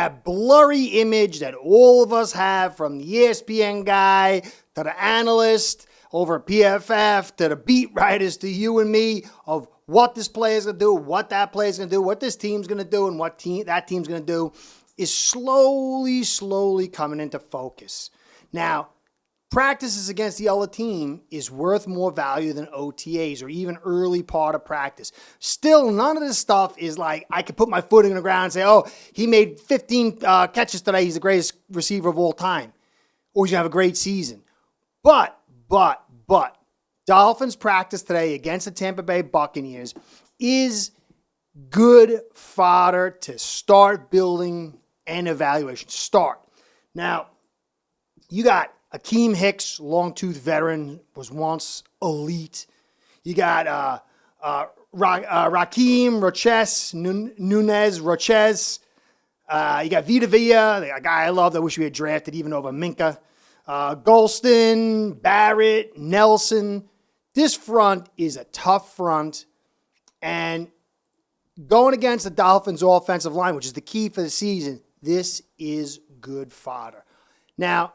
that blurry image that all of us have, from the ESPN guy to the analyst over at PFF to the beat writers to you and me, of what this player's going to do, what that player's going to do, what this team's going to do, and what that team's going to do, is slowly coming into focus. Now, practices against the other team is worth more value than OTAs or even early part of practice. Still, none of this stuff is like I could put my foot in the ground and say, oh, he made 15 catches today, he's the greatest receiver of all time, or he's going to have a great season. But, Dolphins practice today against the Tampa Bay Buccaneers is good fodder to start building an evaluation. Start. Now, you got Akeem Hicks, long-tooth veteran, was once elite. You got Raheem Nunez Roches. You got Vita Vea, a guy I love that I wish we had drafted even over Minka. Golston, Barrett, Nelson. This front is a tough front. And going against the Dolphins' offensive line, which is the key for the season, this is good fodder. Now,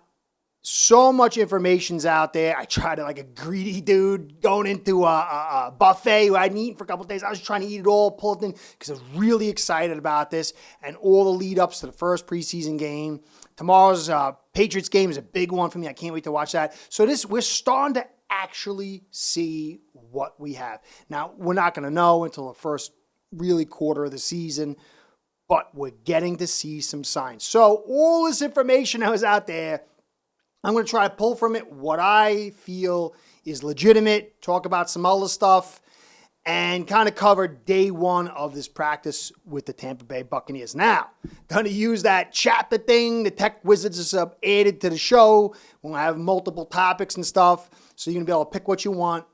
so much information's out there. I tried to, like a greedy dude, going into a buffet who I hadn't eaten for a couple of days. I was trying to eat it all, pull it in, because I was really excited about this and all the lead-ups to the first preseason game. Tomorrow's Patriots game is a big one for me. I can't wait to watch that. So we're starting to actually see what we have. Now, we're not going to know until the first really quarter of the season, but we're getting to see some signs. So all this information that was out there, I'm going to try to pull from it what I feel is legitimate, talk about some other stuff, and kind of cover day one of this practice with the Tampa Bay Buccaneers. Now, going to use that chapter thing the Tech Wizards have added to the show. We'll have multiple topics and stuff, so you're going to be able to pick what you want,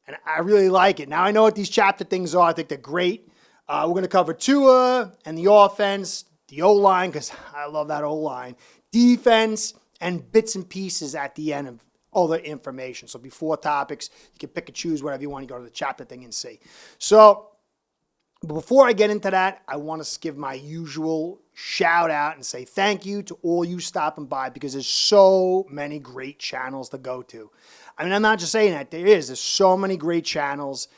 and I really like it. Now, I know what these chapter things are. I think they're great. We're going to cover Tua and the offense, the O-line, because I love that O-line, defense, and bits and pieces at the end of all the information. So before topics, you can pick and choose whatever you want. You go to the chapter thing and see. So before I get into that, I want to give my usual shout out and say thank you to all you stopping by, because there's so many great channels to go to. I mean, I'm not just saying that. There's so many great channels,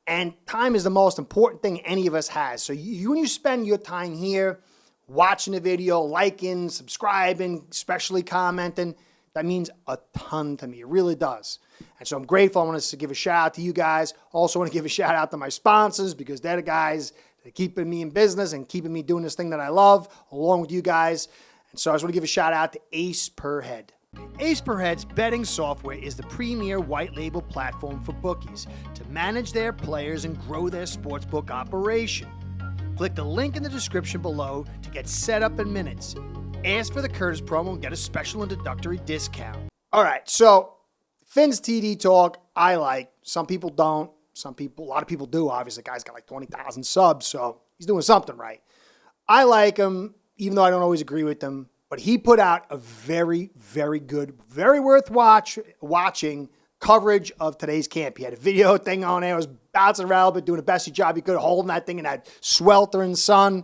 and time is the most important thing any of us has. So when you spend your time here, watching the video, liking, subscribing, especially commenting, that means a ton to me. It really does. And so I'm grateful. I want to give a shout out to you guys. Also want to give a shout out to my sponsors, because they're the guys that are keeping me in business and keeping me doing this thing that I love, along with you guys. And so I just want to give a shout out to Ace Per Head. Ace Per Head's betting software is the premier white label platform for bookies to manage their players and grow their sportsbook operation. Click the link in the description below to get set up in minutes. Ask for the Curtis promo and get a special introductory discount. All right, so Finn's TD talk, I like. Some people don't. A lot of people do, obviously. The guy's got like 20,000 subs, so he's doing something right. I like him, even though I don't always agree with him. But he put out a very, very good, very worth watching coverage of today's camp. He had a video thing on there. It was bouncing around, but doing the best job he could, holding that thing in that sweltering sun.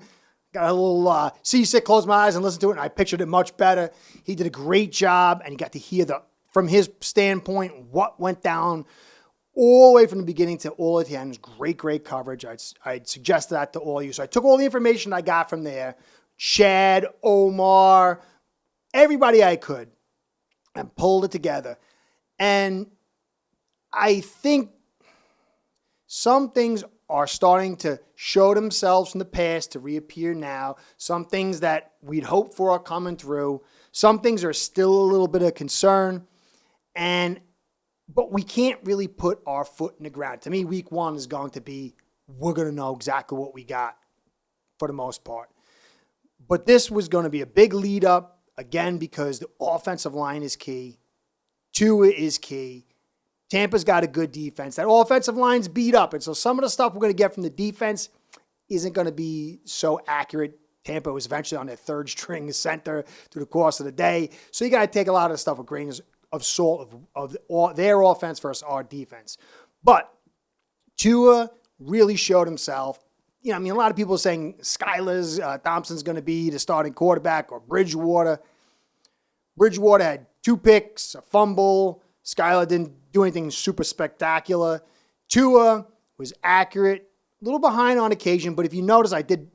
Got a little seasick, closed my eyes and listened to it, and I pictured it much better. He did a great job, and you got to hear from his standpoint what went down all the way from the beginning to all at the end. It was great coverage. I'd suggested that to all of you. So I took all the information I got from there, Chad, Omar, everybody I could, and pulled it together. And I think some things are starting to show themselves from the past to reappear now. Some things that we'd hoped for are coming through. Some things are still a little bit of concern. But we can't really put our foot in the ground. To me, week one is going to be, we're going to know exactly what we got for the most part. But this was going to be a big lead up, again, because the offensive line is key. Tua is key. Tampa's got a good defense. That offensive line's beat up. And so some of the stuff we're going to get from the defense isn't going to be so accurate. Tampa was eventually on their third string center through the course of the day. So you got to take a lot of stuff with grains of salt of their offense versus our defense. But Tua really showed himself. I mean, a lot of people are saying Skylar's Thompson's going to be the starting quarterback or Bridgewater. Bridgewater had 2 picks, a fumble. Skylar didn't do anything super spectacular. Tua was accurate, a little behind on occasion, but if you notice, I did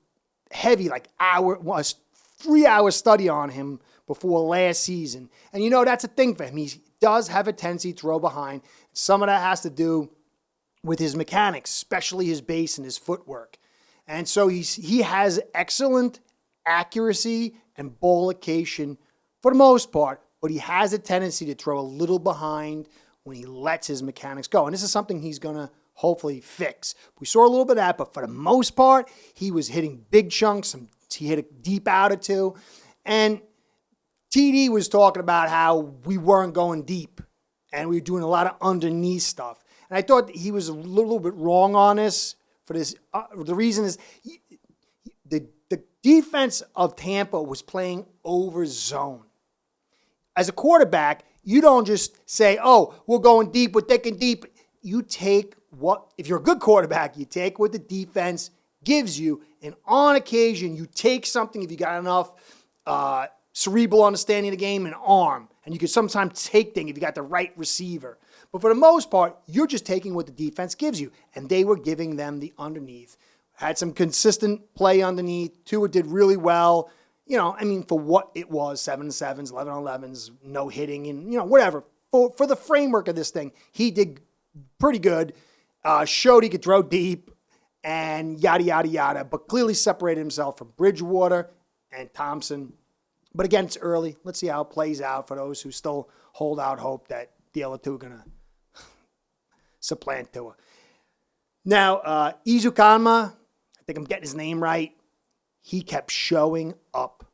heavy, like 3-hour study on him before last season. And that's a thing for him. He does have a tendency to throw behind. Some of that has to do with his mechanics, especially his base and his footwork. And so he has excellent accuracy and ball location for the most part, but he has a tendency to throw a little behind when he lets his mechanics go. And this is something he's going to hopefully fix. We saw a little bit of that, but for the most part, he was hitting big chunks. He hit a deep out or two. And TD was talking about how we weren't going deep and we were doing a lot of underneath stuff. And I thought he was a little bit wrong on this. For this, the reason is the defense of Tampa was playing over zone. As a quarterback, you don't just say, "Oh, we're going deep, we're taking deep." You take if you're a good quarterback, you take what the defense gives you, and on occasion, you take something if you got enough cerebral understanding of the game and arm, and you can sometimes take things if you got the right receiver. But for the most part, you're just taking what the defense gives you, and they were giving them the underneath. Had some consistent play underneath. Tua did really well. For what it was, 7-7s, 11-11s, no hitting, and, whatever. For the framework of this thing, he did pretty good. Showed he could throw deep and yada, yada, yada, but clearly separated himself from Bridgewater and Thompson. But again, it's early. Let's see how it plays out for those who still hold out hope that the other two are going to supplant Tua. Now, Izukanma, I think I'm getting his name right. He kept showing up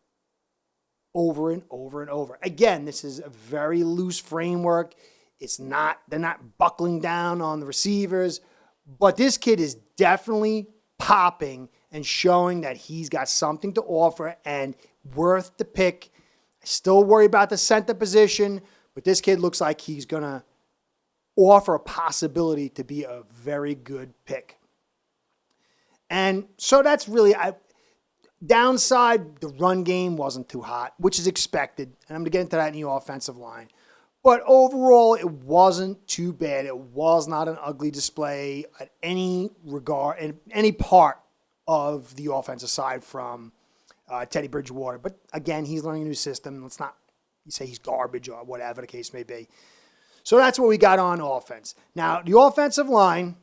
over and over and over. Again, this is a very loose framework. They're not buckling down on the receivers, but this kid is definitely popping and showing that he's got something to offer and worth the pick. I still worry about the center position, but this kid looks like he's going to offer a possibility to be a very good pick. And so that's really, downside, the run game wasn't too hot, which is expected. And I'm going to get into that in the offensive line. But overall, it wasn't too bad. It was not an ugly display at any regard, in any part of the offense aside from Teddy Bridgewater. But again, he's learning a new system. Let's not say he's garbage or whatever the case may be. So that's what we got on offense. Now, the offensive line,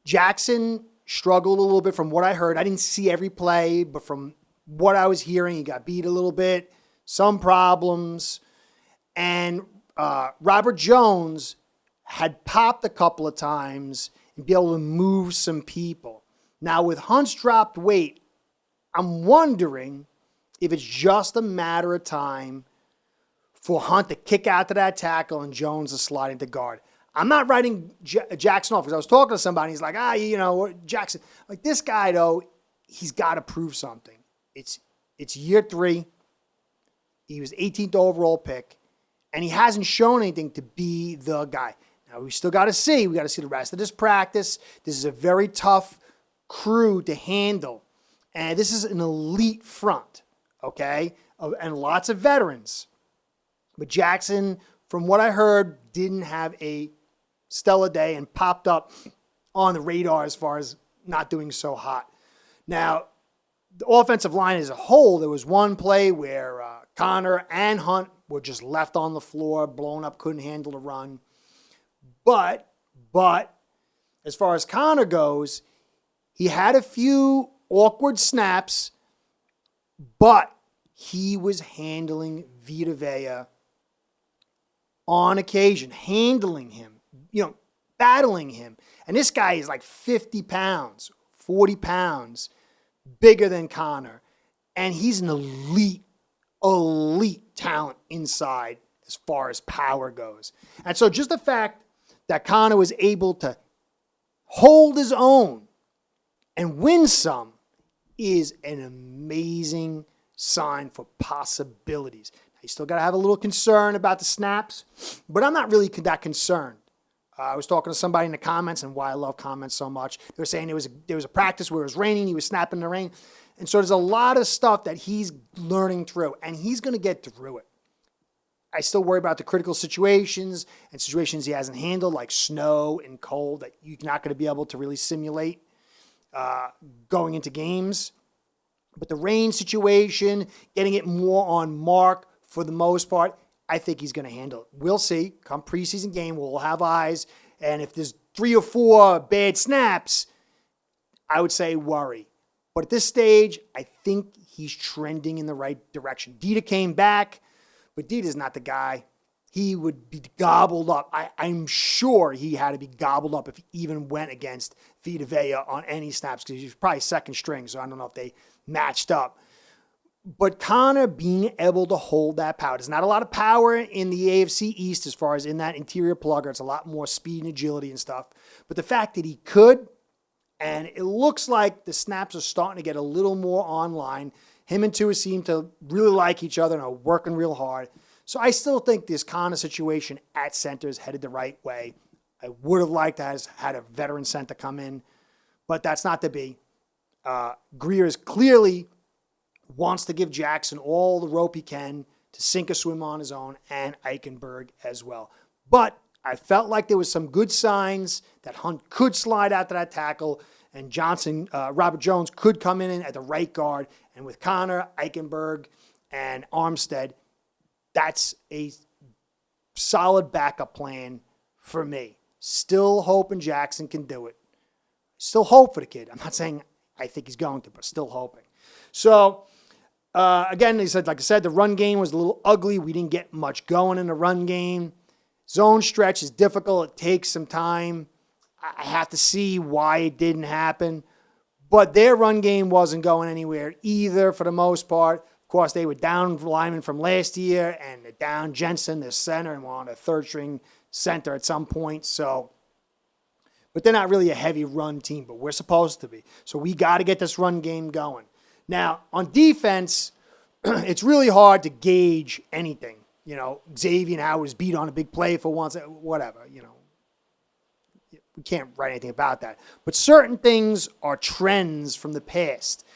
Jackson struggled a little bit from what I heard. I didn't see every play, but from what I was hearing, he got beat a little bit, some problems. And Robert Jones had popped a couple of times and be able to move some people. Now, with Hunt's dropped weight, I'm wondering if it's just a matter of time for Hunt to kick out to that tackle and Jones to slide into guard. I'm not writing Jackson off because I was talking to somebody. He's like, Jackson. Like this guy, though, he's got to prove something. It's year 3. He was 18th overall pick, and he hasn't shown anything to be the guy. Now, we still got to see. We got to see the rest of this practice. This is a very tough crew to handle, and this is an elite front, okay, and lots of veterans. But Jackson, from what I heard, didn't have a stellar day and popped up on the radar as far as not doing so hot. Now, the offensive line as a whole, there was one play where Connor and Hunt were just left on the floor, blown up, couldn't handle the run. But as far as Connor goes, he had a few awkward snaps, but he was handling Vita Vea on occasion, handling him, battling him. And this guy is like 50 pounds, 40 pounds bigger than Connor. And he's an elite talent inside as far as power goes. And so just the fact that Connor was able to hold his own and win some is an amazing sign for possibilities. You still got to have a little concern about the snaps, but I'm not really that concerned. I was talking to somebody in the comments, and why I love comments so much. They were saying there was a practice where it was raining. He was snapping in the rain. And so there's a lot of stuff that he's learning through, and he's going to get through it. I still worry about the critical situations and situations he hasn't handled, like snow and cold, that you're not going to be able to really simulate going into games. But the rain situation, getting it more on mark for the most part, I think he's going to handle it. We'll see. Come preseason game, we'll have eyes. And if there's 3 or 4 bad snaps, I would say worry. But at this stage, I think he's trending in the right direction. Dita came back, but Dita's not the guy. He would be gobbled up. I'm sure he had to be gobbled up if he even went against Vita Vea on any snaps, because he's probably second string, so I don't know if they matched up. But Connor being able to hold that power. There's not a lot of power in the AFC East as far as in that interior plugger. It's a lot more speed and agility and stuff. But the fact that he could, and it looks like the snaps are starting to get a little more online. Him and Tua seem to really like each other and are working real hard. So I still think this Connor situation at center is headed the right way. I would have liked to have had a veteran center come in, but that's not to be. Greer is clearly wants to give Jackson all the rope he can to sink or swim on his own, and Eichenberg as well. But I felt like there was some good signs that Hunt could slide out to that tackle, and Robert Jones could come in at the right guard. And with Connor, Eichenberg, and Armstead, that's a solid backup plan for me. Still hoping Jackson can do it. Still hope for the kid. I'm not saying I think he's going to, but still hoping. So, again, like I said, the run game was a little ugly. We didn't get much going in the run game. Zone stretch is difficult. It takes some time. I have to see why it didn't happen. But their run game wasn't going anywhere either for the most part. Of course, they were down linemen from last year, and they're down Jensen, their center, and we're on a third-string center at some point. So, but they're not really a heavy run team, but we're supposed to be. So we got to get this run game going. Now, on defense, it's really hard to gauge anything. You know, Xavier Howard was beat on a big play for once, whatever, you know. We can't write anything about that. But certain things are trends from the past.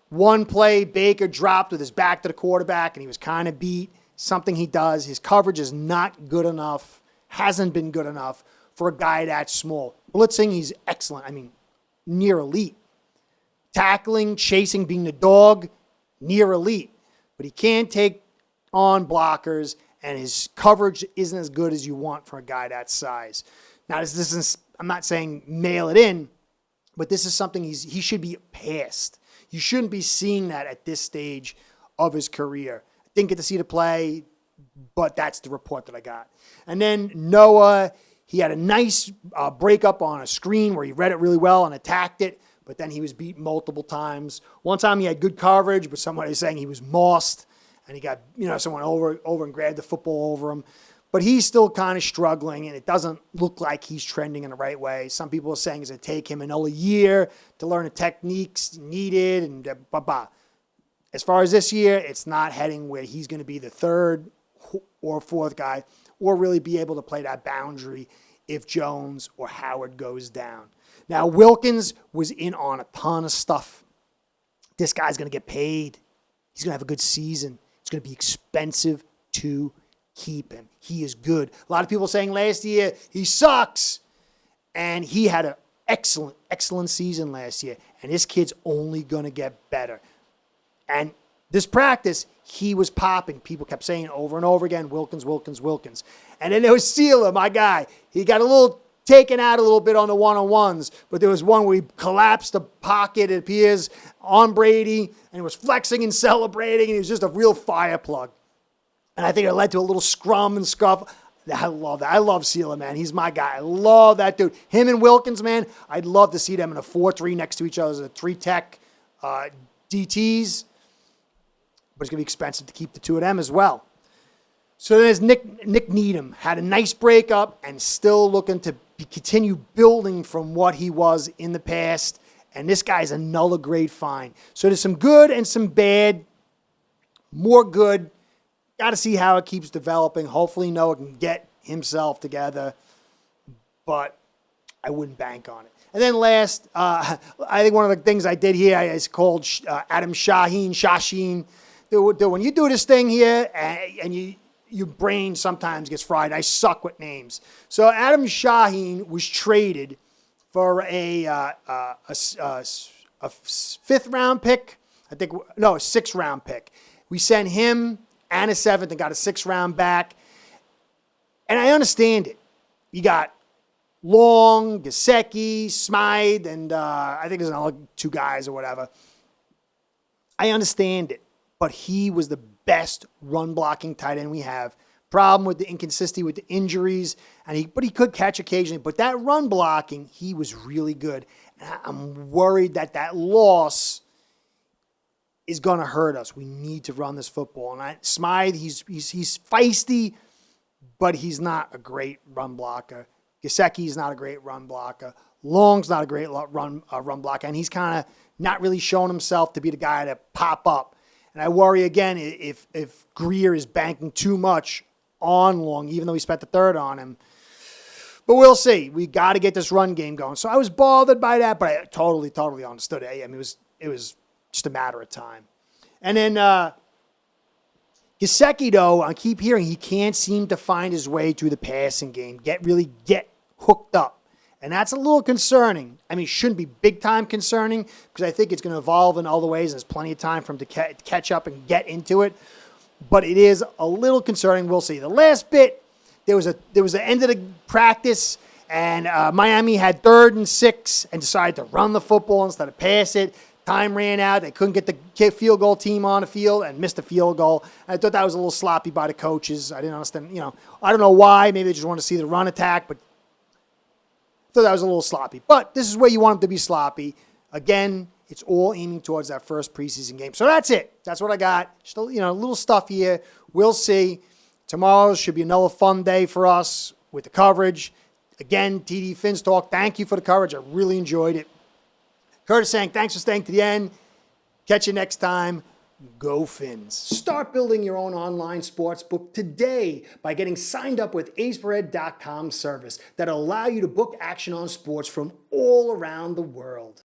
One play, Baker dropped with his back to the quarterback, and he was kind of beat. Something he does. His coverage is not good enough, hasn't been good enough for a guy that small. Blitzing, he's excellent. I mean, near elite. Tackling, chasing, being the dog, near elite. But he can't take on blockers, and his coverage isn't as good as you want for a guy that size. Now, this isn't, I'm not saying mail it in, but this is something he should be past. You shouldn't be seeing that at this stage of his career. I didn't get to see the play, but that's the report that I got. And then Noah, he had a nice breakup on a screen where he read it really well and attacked it, but then he was beat multiple times. One time he had good coverage, but somebody was saying he was mossed, and he got someone over and grabbed the football over him. But he's still kind of struggling, and it doesn't look like he's trending in the right way. Some people are saying it's going to take him another year to learn the techniques needed, and blah, blah. As far as this year, it's not heading where he's going to be the third or fourth guy, or really be able to play that boundary if Jones or Howard goes down. Now, Wilkins was in on a ton of stuff. This guy's going to get paid. He's going to have a good season. It's going to be expensive to keep him. He is good. A lot of people saying last year he sucks, and he had an excellent season last year, and this kid's only going to get better. And this practice, he was popping. People kept saying over and over again, Wilkins, Wilkins, Wilkins. And then there was Sealer, my guy. He got a little taken out a little bit on the one-on-ones, but there was one where he collapsed the pocket, it appears, on Brady, and he was flexing and celebrating, and he was just a real fire plug. And I think it led to a little scrum and scuff. I love that. I love Sealer, man. He's my guy. I love that dude. Him and Wilkins, man, I'd love to see them in a 4-3 next to each other as a 3-tech DTs. But it's going to be expensive to keep the two of them as well. So there's Nick Needham. Had a nice breakup and still looking to continue building from what he was in the past. And this guy's another great find. So there's some good and some bad. More good. Got to see how it keeps developing. Hopefully Noah can get himself together. but I wouldn't bank on it. And then last, I think one of the things I did here is called Adam Shaheen. When you do this thing here and your brain sometimes gets fried. I suck with names. So Adam Shaheen was traded for a fifth round pick. A sixth round pick. We sent him and a seventh and got a sixth round back. And I understand it. You got Long, Gesicki, Smythe, and I think there's another 2 guys or whatever. I understand it. But he was the best run-blocking tight end we have. Problem with the inconsistency with the injuries, but he could catch occasionally. But that run blocking, he was really good. And I'm worried that loss is going to hurt us. We need to run this football. And Smythe, he's feisty, but he's not a great run blocker. Gesicki's not a great run blocker. Long's not a great run blocker. And he's kind of not really shown himself to be the guy to pop up. And I worry, again, if Greer is banking too much on Long, even though he spent the third on him. But we'll see. We got to get this run game going. So I was bothered by that, but I totally understood it. I mean, it was just a matter of time. And then Gesicki, though, I keep hearing he can't seem to find his way through the passing game, get hooked up. And that's a little concerning. I mean, it shouldn't be big-time concerning because I think it's going to evolve in all the ways. There's plenty of time for him to catch up and get into it. But it is a little concerning. We'll see. The last bit, there was the end of the practice, and Miami had 3rd and 6 and decided to run the football instead of pass it. Time ran out. They couldn't get the field goal team on the field and missed the field goal. I thought that was a little sloppy by the coaches. I didn't understand. I don't know why. Maybe they just want to see the run attack, but I thought that was a little sloppy. But this is where you want them to be sloppy. Again, it's all aiming towards that first preseason game. So that's it. That's what I got. Just a little stuff here. We'll see. Tomorrow should be another fun day for us with the coverage. Again, TD Fins Talk, thank you for the coverage. I really enjoyed it. Curtis saying thanks for staying to the end. Catch you next time. Go Fins. Start building your own online sports book today by getting signed up with aceperhead.com service that'll allow you to book action on sports from all around the world.